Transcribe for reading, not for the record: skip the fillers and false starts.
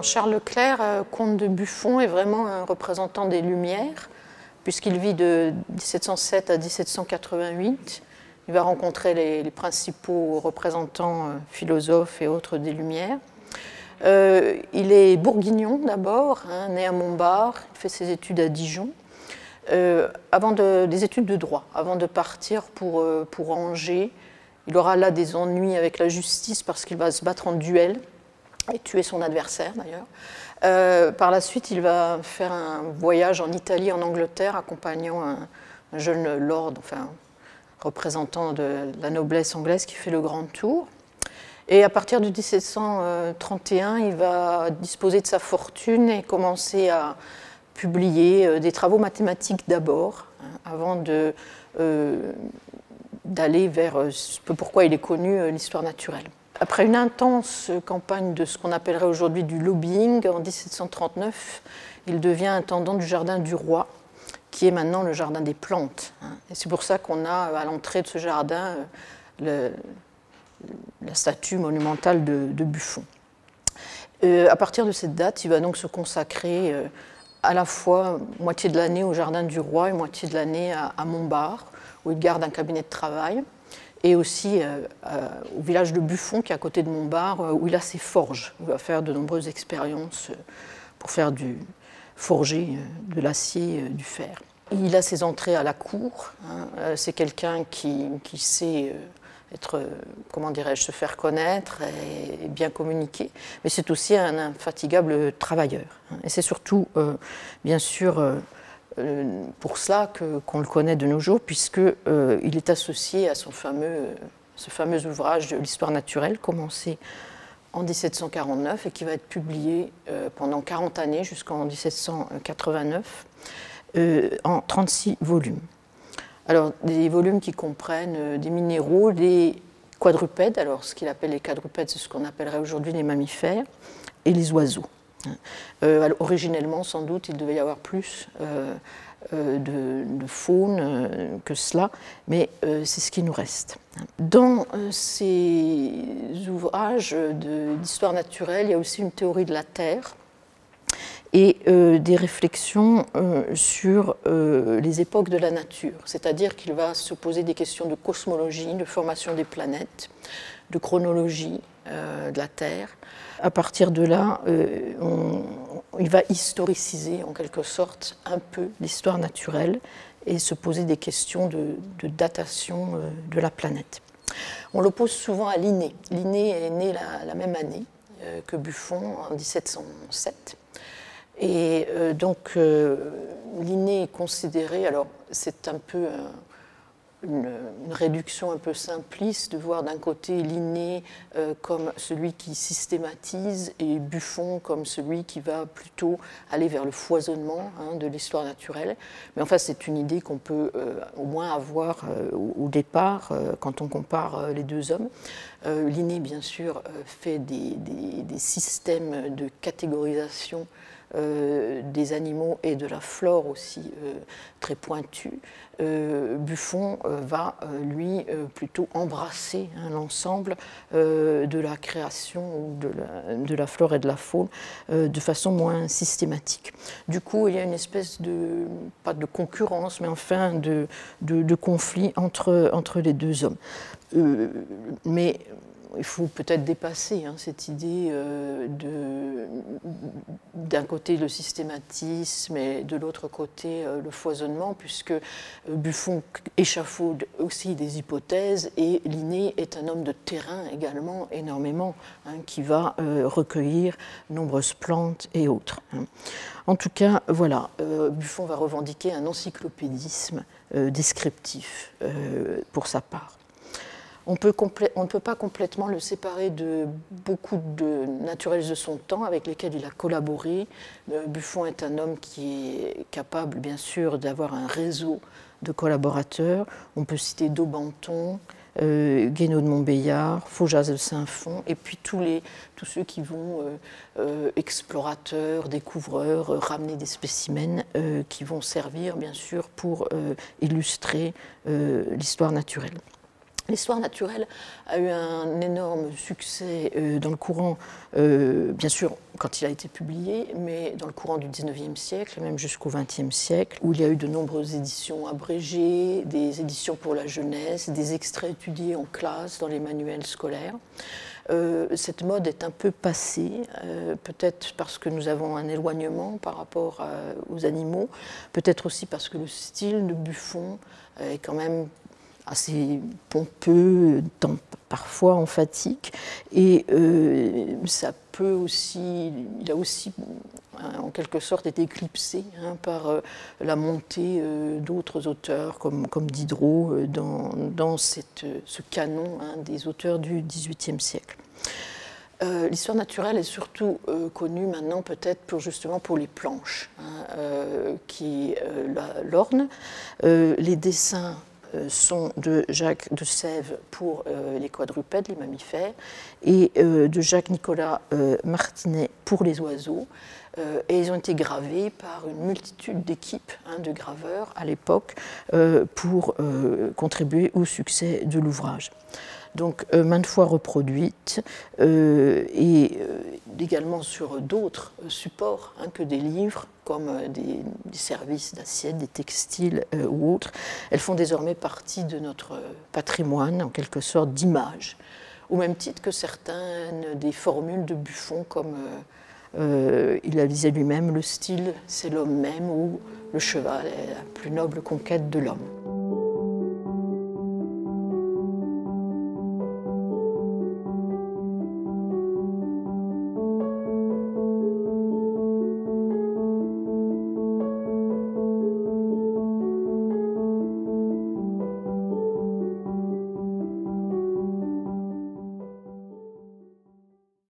Charles Leclerc, comte de Buffon, est vraiment un représentant des Lumières, puisqu'il vit de 1707 à 1788. Il va rencontrer les principaux représentants philosophes et autres des Lumières. Il est bourguignon d'abord, né à Montbard, il fait ses études à Dijon, des études de droit, avant de partir pour Angers. Il aura là des ennuis avec la justice parce qu'il va se battre en duel et tuer son adversaire d'ailleurs. Par la suite, il va faire un voyage en Italie, en Angleterre, accompagnant un jeune lord, enfin représentant de la noblesse anglaise qui fait le grand tour. Et à partir de 1731, il va disposer de sa fortune et commencer à publier des travaux mathématiques d'abord, avant d'aller vers ce pourquoi il est connu, l'histoire naturelle. Après une intense campagne de ce qu'on appellerait aujourd'hui du lobbying, en 1739, il devient intendant du Jardin du Roi, qui est maintenant le Jardin des Plantes. Et c'est pour ça qu'on a à l'entrée de ce jardin la statue monumentale de Buffon. À partir de cette date, il va donc se consacrer à la fois moitié de l'année au Jardin du Roi et moitié de l'année à Montbard, où il garde un cabinet de travail, et aussi au village de Buffon, qui est à côté de Montbard, où il a ses forges. Il va faire de nombreuses expériences pour faire forger de l'acier, du fer. Il a ses entrées à la cour. C'est quelqu'un qui sait comment dirais-je, se faire connaître et bien communiquer, mais c'est aussi un infatigable travailleur. Et c'est surtout, bien sûr, pour cela qu'on le connaît de nos jours, puisqu'il est associé à ce fameux ouvrage de l'histoire naturelle, commencé en 1749 et qui va être publié pendant 40 années jusqu'en 1789, en 36 volumes. Alors, des volumes qui comprennent des minéraux, des quadrupèdes, alors ce qu'il appelle les quadrupèdes, c'est ce qu'on appellerait aujourd'hui les mammifères, et les oiseaux. Originellement, sans doute, il devait y avoir plus de faune que cela, mais c'est ce qui nous reste. Dans ces ouvrages d'histoire naturelle, il y a aussi une théorie de la Terre et des réflexions sur les époques de la nature, c'est-à-dire qu'il va se poser des questions de cosmologie, de formation des planètes, de chronologie de la Terre. À partir de là, il va historiciser en quelque sorte un peu l'histoire naturelle et se poser des questions de datation de la planète. On l'oppose souvent à Linné. Linné est né la même année que Buffon, en 1707. Et donc, Linné est considéré, alors c'est un peu une réduction un peu simpliste de voir d'un côté Linné comme celui qui systématise et Buffon comme celui qui va plutôt aller vers le foisonnement de l'histoire naturelle. Mais enfin, c'est une idée qu'on peut au moins avoir au départ quand on compare les deux hommes. Linné, bien sûr, fait des systèmes de catégorisation des animaux et de la flore aussi très pointus. Buffon va, lui, plutôt embrasser l'ensemble de la création de la flore et de la faune de façon moins systématique. Du coup, il y a une espèce de, pas de concurrence, mais enfin de conflit entre les deux hommes. Mais il faut peut-être dépasser cette idée d'un côté le systématisme et de l'autre côté le foisonnement, puisque Buffon échafaude aussi des hypothèses et Linné est un homme de terrain également énormément, qui va recueillir nombreuses plantes et autres. En tout cas, voilà, Buffon va revendiquer un encyclopédisme descriptif pour sa part. On ne peut pas complètement le séparer de beaucoup de naturalistes de son temps avec lesquels il a collaboré. Buffon est un homme qui est capable, bien sûr, d'avoir un réseau de collaborateurs. On peut citer Daubenton, Guénaud de Montbéliard, Faujas de Saint-Fond, et puis tous ceux qui vont, explorateurs, découvreurs, ramener des spécimens qui vont servir bien sûr pour illustrer l'histoire naturelle. L'histoire naturelle a eu un énorme succès dans le courant, bien sûr quand il a été publié, mais dans le courant du XIXe siècle, même jusqu'au XXe siècle, où il y a eu de nombreuses éditions abrégées, des éditions pour la jeunesse, des extraits étudiés en classe dans les manuels scolaires. Cette mode est un peu passée, peut-être parce que nous avons un éloignement par rapport aux animaux, peut-être aussi parce que le style de Buffon est quand même assez pompeux, parfois emphatique, et ça peut aussi, il a aussi en quelque sorte été éclipsé par la montée d'autres auteurs comme Diderot dans ce canon des auteurs du XVIIIe siècle. L'histoire naturelle est surtout connue maintenant peut-être justement pour les planches qui l'ornent. Les dessins sont de Jacques de Sèvres pour les quadrupèdes, les mammifères, et de Jacques-Nicolas Martinet pour les oiseaux. Et ils ont été gravés par une multitude d'équipes de graveurs à l'époque pour contribuer au succès de l'ouvrage. Donc maintes fois reproduite et également sur d'autres supports que des livres, comme des services d'assiettes, des textiles ou autres. Elles font désormais partie de notre patrimoine, en quelque sorte, d'images, au même titre que certaines des formules de Buffon, comme il la disait lui-même, le style c'est l'homme même, ou le cheval est la plus noble conquête de l'homme.